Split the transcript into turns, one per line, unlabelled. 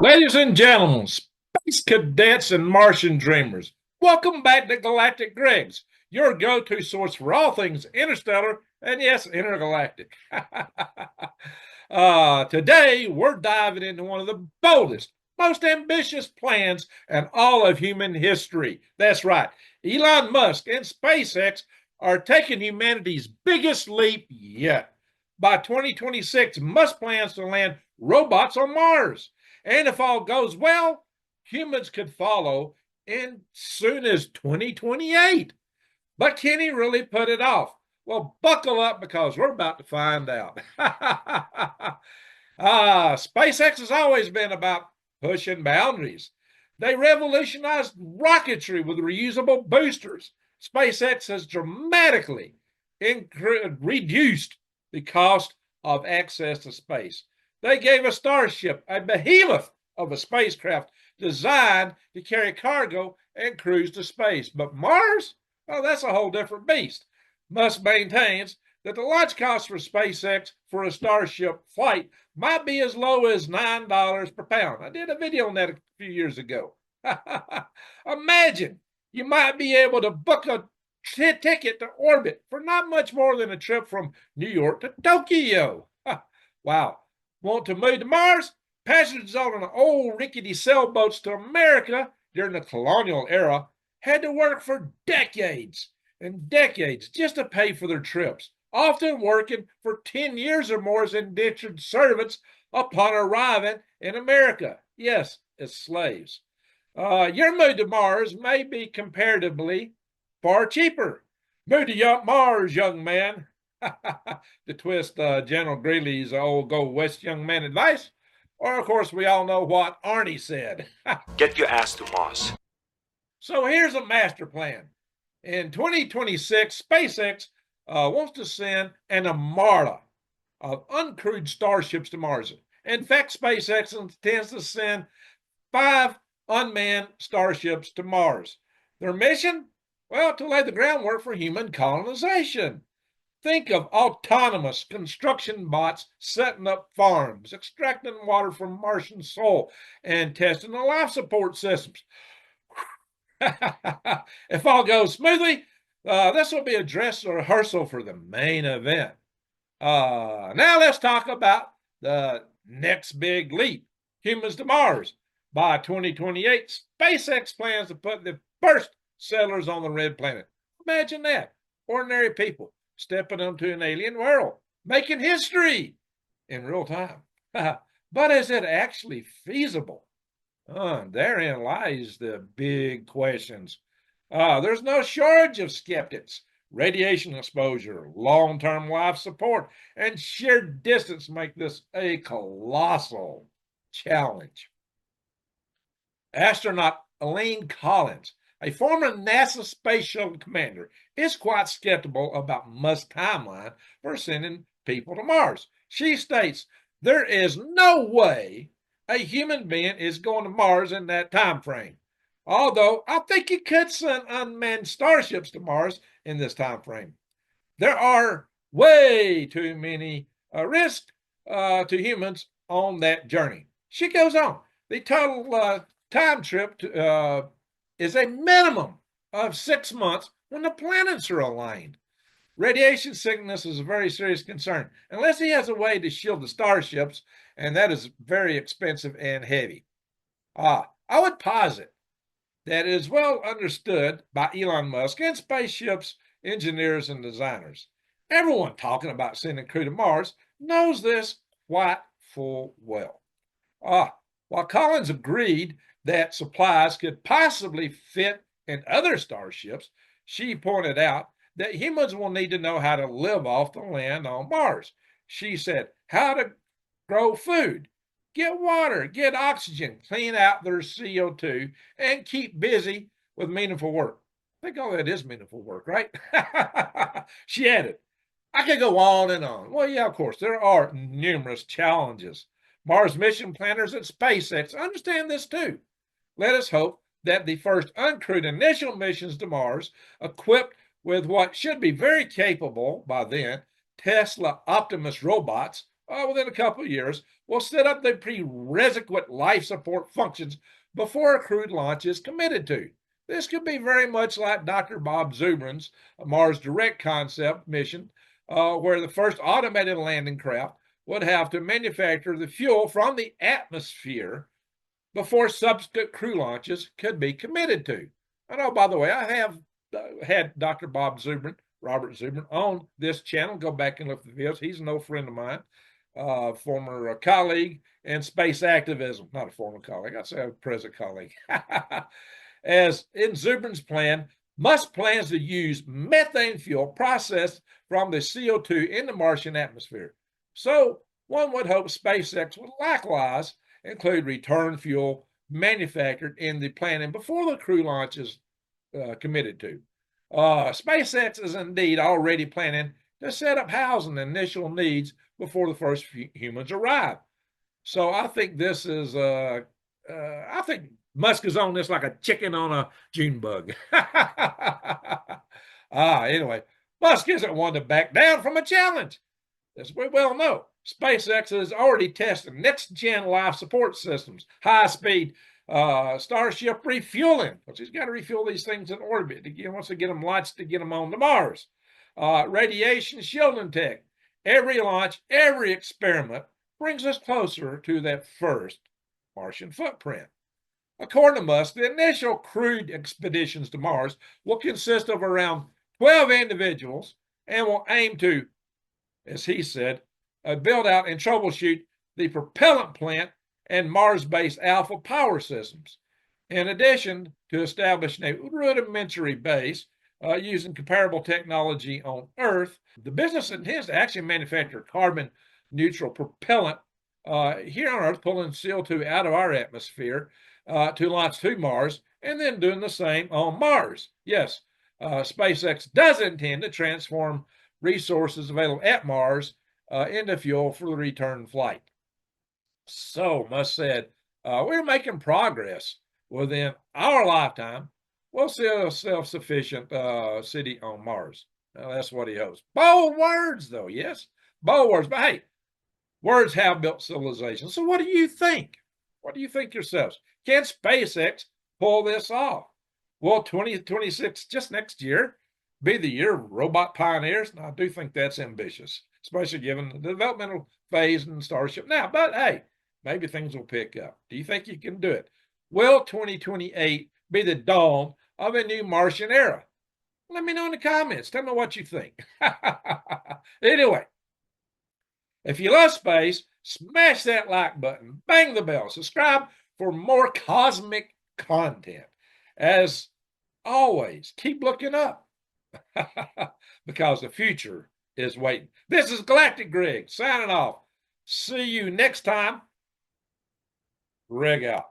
Ladies and gentlemen, space cadets and Martian dreamers, welcome back to Galactic Greg's, your go-to source for all things interstellar and yes, intergalactic. Today, we're diving into one of the boldest, most ambitious plans in all of human history. That's right, Elon Musk and SpaceX are taking humanity's biggest leap yet. By 2026, Musk plans to land robots on Mars. And if all goes well, humans could follow in soon as 2028. But can he really put it off? Well, buckle up because we're about to find out. SpaceX has always been about pushing boundaries. They revolutionized rocketry with reusable boosters. SpaceX has dramatically reduced the cost of access to space. They gave a Starship, a behemoth of a spacecraft designed to carry cargo and cruise to space. But Mars, well, that's a whole different beast. Musk maintains that the launch cost for SpaceX for a Starship flight might be as low as $9 per pound. I did a video on that a few years ago. Imagine you might be able to book a ticket to orbit for not much more than a trip from New York to Tokyo. Wow. Want to move to Mars? Passengers on the old rickety sailboats to America during the colonial era had to work for decades and decades just to pay for their trips, often working for 10 years or more as indentured servants upon arriving in America. Yes, as slaves. Your move to Mars may be comparatively far cheaper. Move to Mars, young man. To twist General Greeley's old Go West young man advice. Or, of course, we all know what Arnie said.
Get your ass to Mars.
So here's a master plan. In 2026, SpaceX wants to send an armada of uncrewed starships to Mars. In fact, SpaceX intends to send 5 unmanned starships to Mars. Their mission? Well, to lay the groundwork for human colonization. Think of autonomous construction bots setting up farms, extracting water from Martian soil, and testing the life support systems. If all goes smoothly, this will be a dress rehearsal for the main event. Now let's talk about the next big leap, humans to Mars. By 2028, SpaceX plans to put the first settlers on the red planet. Imagine that. Ordinary people stepping onto an alien world, making history in real time. But is it actually feasible? Therein lies the big questions. There's no shortage of skeptics. Radiation exposure, long-term life support, and sheer distance make this a colossal challenge. Astronaut Elaine Collins, a former NASA Space Shuttle commander, is quite skeptical about Musk's timeline for sending people to Mars. She states, there is no way a human being is going to Mars in that time frame. Although I think you could send unmanned starships to Mars in this time frame. There are way too many risks to humans on that journey. She goes on. The total time trip is a minimum of 6 months when the planets are aligned. Radiation sickness is a very serious concern, unless he has a way to shield the starships, and that is very expensive and heavy. I would posit that it is well understood by Elon Musk and spaceships engineers and designers. Everyone talking about sending crew to Mars knows this quite full well. While Collins agreed that supplies could possibly fit in other starships, she pointed out that humans will need to know how to live off the land on Mars. She said, how to grow food, get water, get oxygen, clean out their CO2, and keep busy with meaningful work. I think all that is meaningful work, right? She added, I could go on and on. Well, yeah, of course, there are numerous challenges. Mars mission planners at SpaceX understand this too. Let us hope that the first uncrewed initial missions to Mars, equipped with what should be very capable by then Tesla Optimus robots, within a couple of years, will set up the prerequisite life support functions before a crewed launch is committed to. This could be very much like Dr. Bob Zubrin's Mars Direct concept mission, where the first automated landing craft would have to manufacture the fuel from the atmosphere before subsequent crew launches could be committed to. And oh, by the way, I have had Dr. Bob Zubrin, Robert Zubrin, on this channel. Go back and look at the videos. He's an old friend of mine, former colleague in space activism. Not a former colleague, I'd say a present colleague. As in Zubrin's plan, Musk plans to use methane fuel processed from the CO2 in the Martian atmosphere. So one would hope SpaceX would likewise include return fuel manufactured in the planning before the crew launch is committed to. SpaceX is indeed already planning to set up housing initial needs before the first humans arrive. So I think this is, I think Musk is on this like a chicken on a June bug. Anyway, Musk isn't one to back down from a challenge. As we well know, SpaceX has already tested next-gen life support systems, high-speed Starship refueling, because he's got to refuel these things in orbit. He wants to get them lights to get them on to Mars. Radiation shielding tech. Every launch, every experiment brings us closer to that first Martian footprint. According to Musk, the initial crewed expeditions to Mars will consist of around 12 individuals and will aim to, as he said, build out and troubleshoot the propellant plant and Mars-based alpha power systems, in addition to establishing a rudimentary base using comparable technology on Earth. The business intends to actually manufacture carbon-neutral propellant here on Earth, pulling CO2 out of our atmosphere to launch to Mars, and then doing the same on Mars. Yes, SpaceX does intend to transform resources available at Mars into fuel for the return flight. So, Musk said, we're making progress. Within our lifetime, we'll see a self-sufficient city on Mars. Now, that's what he hopes. Bold words, though, yes? Bold words. But hey, words have built civilization. So what do you think? What do you think yourselves? Can SpaceX pull this off? Will 2026, just next year, be the year of robot pioneers? Now, I do think that's ambitious, especially given the developmental phase in Starship now. But hey, maybe things will pick up. Do you think you can do it? Will 2028 be the dawn of a new Martian era? Let me know in the comments. Tell me what you think. Anyway, if you love space, smash that like button, bang the bell, subscribe for more cosmic content. As always, keep looking up because the future is waiting. This is Galactic Greg signing off. See you next time. Greg out.